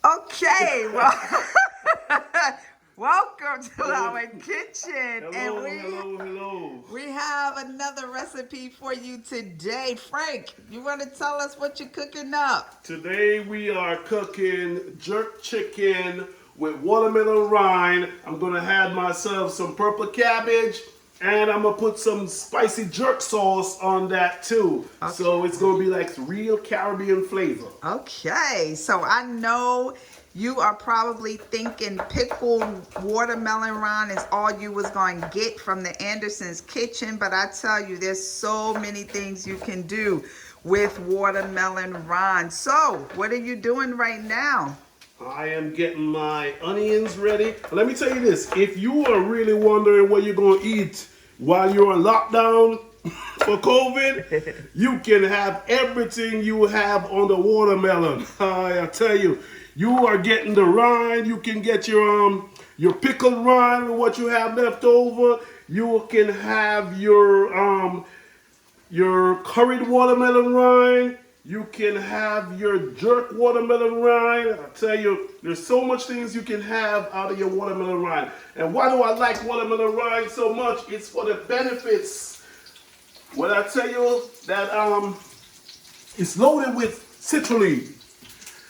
Okay, well, welcome to our kitchen, and Hello, hello, hello. we have another recipe for you today. Frank, you want to tell us what you're cooking up? Today we are cooking jerk chicken with watermelon rind. I'm gonna add myself some purple cabbage and I'm gonna put some spicy jerk sauce on that too. So it's gonna be like real Caribbean flavor. Okay, so I know you are probably thinking pickled watermelon rind is all you was going to get from the Anderson's kitchen, but I tell you, there's so many things you can do with watermelon rind. So, what are you doing right now? I am getting my onions ready. Let me tell you this, if you are really wondering what you're gonna eat while you're on lockdown for COVID, you can have everything you have on the watermelon. I tell you, you are getting the rind. You can get your pickled rind with what you have left over. You can have your curried watermelon rind. You can have your jerk watermelon rind. I tell you, there's so much things you can have out of your watermelon rind. And why do I like watermelon rind so much? It's for the benefits. When I tell you that it's loaded with citrulline.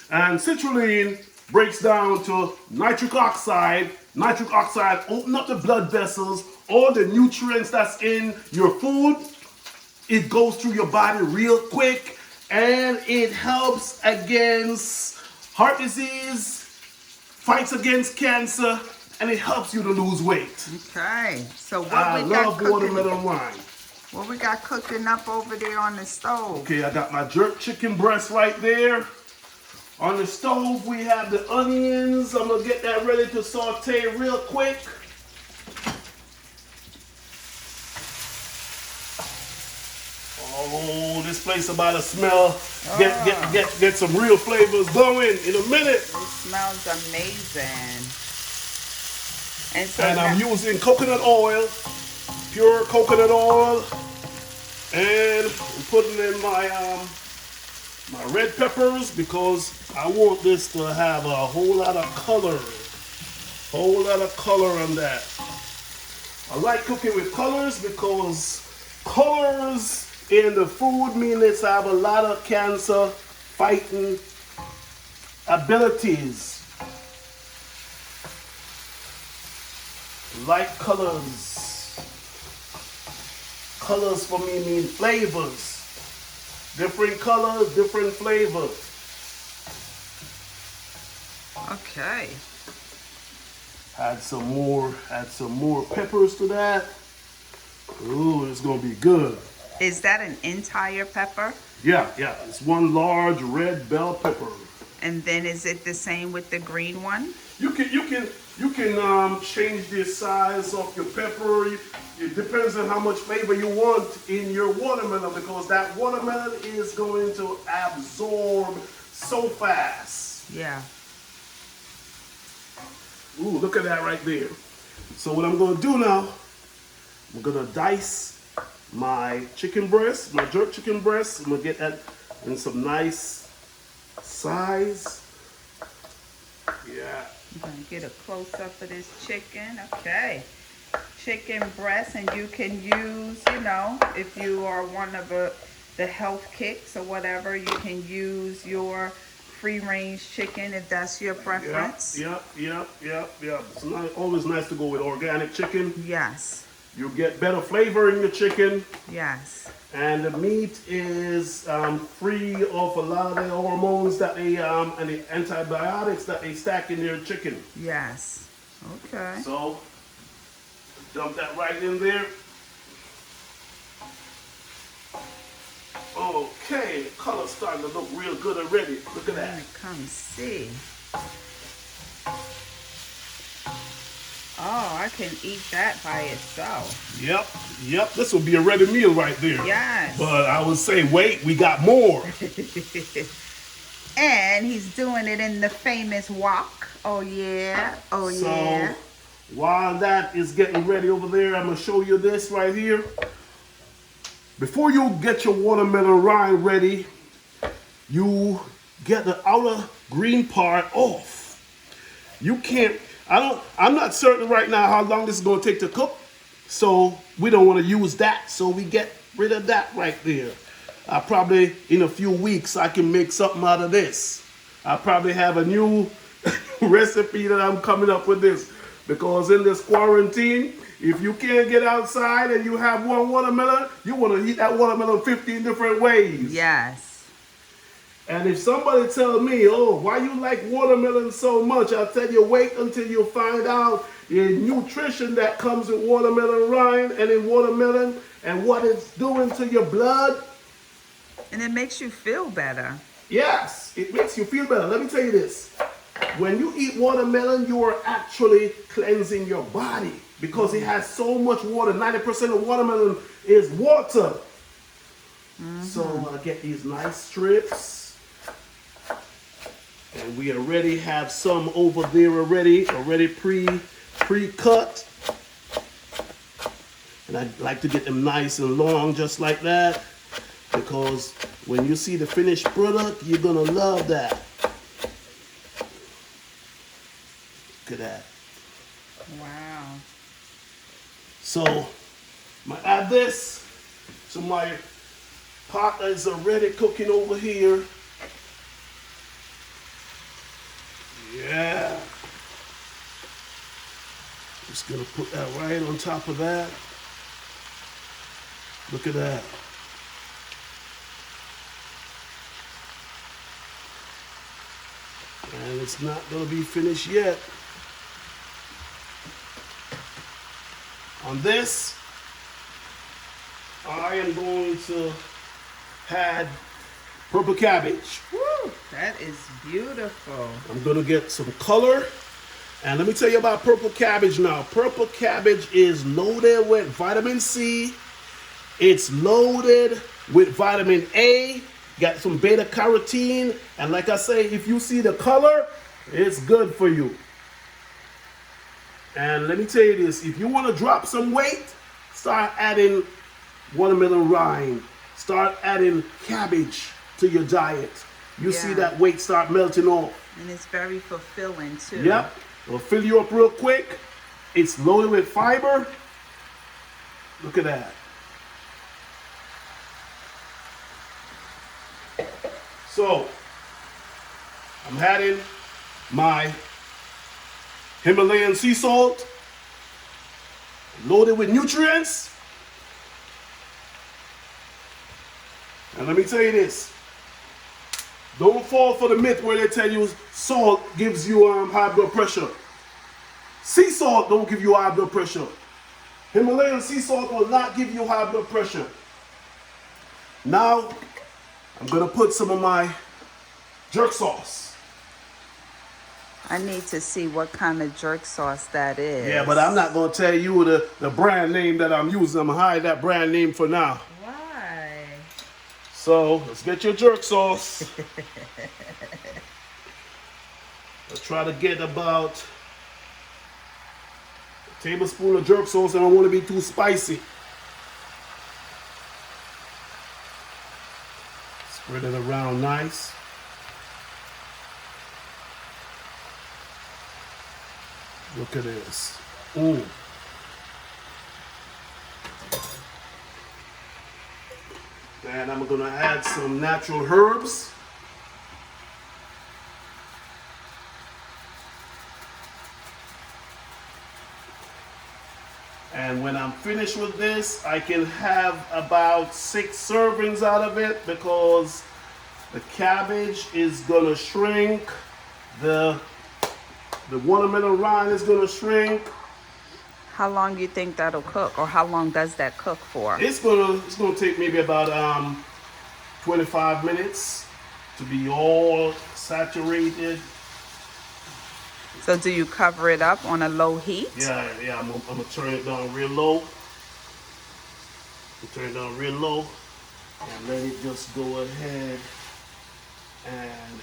And citrulline breaks down to nitric oxide. Nitric oxide open up the blood vessels. All the nutrients that's in your food, it goes through your body real quick. And it helps against heart disease, fights against cancer, and it helps you to lose weight. Okay, so what I we got love cooking? watermelon rind. What we got cooking up over there on the stove? Okay, I got my jerk chicken breast right there. On the stove, we have the onions. I'm gonna get that ready to saute real quick. Oh, this place about to smell. Get some real flavors going in a minute. It smells amazing. And so And I'm using coconut oil, pure coconut oil, and I'm putting in my red peppers because I want this to have a whole lot of color. Whole lot of color on that. I like cooking with colors because colors in the food mean it's have a lot of cancer fighting abilities. Like colors. Colors for me mean flavors. Different colors, different flavors. okay. Add some more peppers to that. Ooh, it's gonna be good. Is that an entire pepper? Yeah, it's one large red bell pepper. And then is it the same with the green one? You can change the size of your pepper. It depends on how much flavor you want in your watermelon because that watermelon is going to absorb so fast. Yeah. Ooh, look at that right there. So what I'm gonna do now, I'm gonna dice my chicken breast, my jerk chicken breast. I'm gonna get that in some nice size. Yeah. I'm going to get a close-up of this chicken. Okay. Chicken breast, and you can use, if you are one of the health kicks or whatever, you can use your free-range chicken if that's your preference. Yep. It's not always nice to go with organic chicken. Yes. You get better flavor in your chicken. Yes. And the meat is free of a lot of the hormones that they and the antibiotics that they stack in their chicken. Yes. Okay. So dump that right in there. Okay, the color's starting to look real good already. Look at that. Come see. Oh, I can eat that by itself. Yep. This will be a ready meal right there. Yes. But I would say, wait, we got more. And he's doing it in the famous wok. Oh, yeah. Oh, So, yeah. while that is getting ready over there, I'm going to show you this right here. Before you get your watermelon rind ready, you get the outer green part off. You can't, I'm not certain right now how long this is going to take to cook. So we don't want to use that. So we get rid of that right there. Probably in a few weeks I can make something out of this. I probably have a new recipe that I'm coming up with this. Because in this quarantine, if you can't get outside and you have one watermelon, you want to eat that watermelon 15 different ways. Yes. And if somebody tell me, oh, why you like watermelon so much, I'll tell you, wait until you find out the nutrition that comes in watermelon rind and in watermelon and what it's doing to your blood. And it makes you feel better. Yes, it makes you feel better. Let me tell you this. When you eat watermelon, you are actually cleansing your body because it has so much water. 90% of watermelon is water. So I get these nice strips. And we already have some over there already pre-cut. And I like to get them nice and long just like that. Because when you see the finished product, you're gonna love that. Look at that. Wow. So I'm gonna add this to my pot that is already cooking over here. Yeah. Just gonna put that right on top of that. Look at that. And it's not gonna be finished yet. On this, I am going to add purple cabbage. Woo, that is beautiful. I'm gonna get some color. And let me tell you about purple cabbage now. Purple cabbage is loaded with vitamin C. It's loaded with vitamin A. Got some beta carotene. And like I say, if you see the color, it's good for you. And let me tell you this, if you want to drop some weight, start adding watermelon rind. Start adding cabbage to your diet. You see that weight start melting off. And it's very fulfilling too. Yep. It'll fill you up real quick. It's loaded with fiber. Look at that. So, I'm adding my Himalayan sea salt, loaded with nutrients. And let me tell you this. Don't fall for the myth where they tell you salt gives you high blood pressure. Sea salt don't give you high blood pressure. Himalayan sea salt will not give you high blood pressure. Now, I'm gonna put some of my jerk sauce. I need to see what kind of jerk sauce that is. Yeah, but I'm not gonna tell you the brand name that I'm using. I'm gonna hide that brand name for now. Why? So let's get your jerk sauce. Let's try to get about a tablespoon of jerk sauce. I don't want to be too spicy. Spread it around nice. Look at this. Ooh. And I'm gonna add some natural herbs. And when I'm finished with this, I can have about 6 servings out of it because the cabbage is gonna shrink, the watermelon rind is gonna shrink. How long do you think that'll cook, or how long does that cook for? It's gonna take maybe about 25 minutes to be all saturated. So do you cover it up on a low heat? Yeah, I'm gonna turn it down real low. Turn it down real low and let it just go ahead and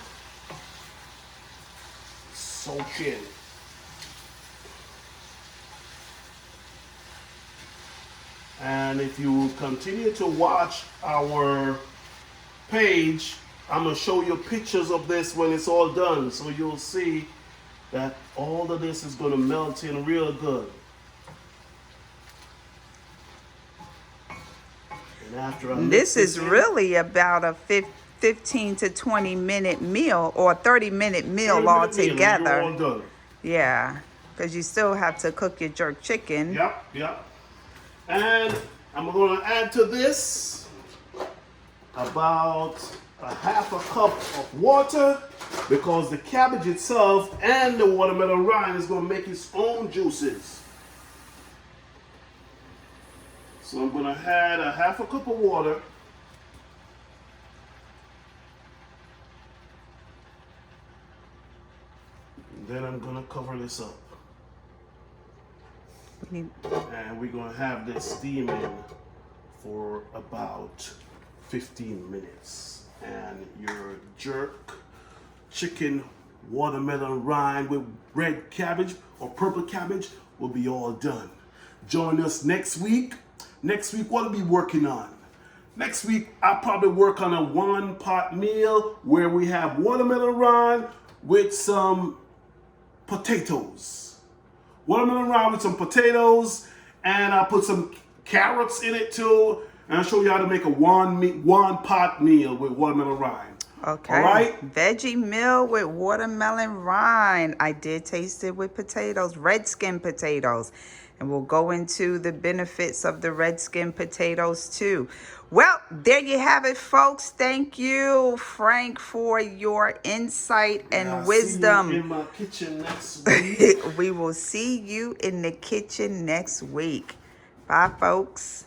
soak in. And if you continue to watch our page, I'm gonna show you pictures of this when it's all done, so you'll see that all of this is gonna melt in real good. And after I mix This is in, really about a 15 to 20 minute meal, or 30-minute meal 30-minute meal, and you're altogether. all done. Yeah, because you still have to cook your jerk chicken. Yep, yep. And I'm gonna add to this about a half a cup of water, because the cabbage itself and the watermelon rind is gonna make its own juices. So I'm gonna add a half a cup of water. Then I'm gonna cover this up. And we're gonna have this steaming for about 15 minutes. And your jerk chicken watermelon rind with red cabbage or purple cabbage will be all done. Join us next week. Next week, what are we working on? Next week, I'll probably work on a one-pot meal where we have watermelon rind with some potatoes. Watermelon rind with some potatoes, and I'll put some carrots in it too, and I'll show you how to make a one-pot meal with watermelon rind. Okay. All right? Veggie meal with watermelon rind. I did taste it with potatoes, red skin potatoes. And we'll go into the benefits of the red skin potatoes too. Well, there you have it, folks. Thank you, Frank, for your insight and wisdom. See you in my kitchen next week. We will see you in the kitchen next week. Bye, folks.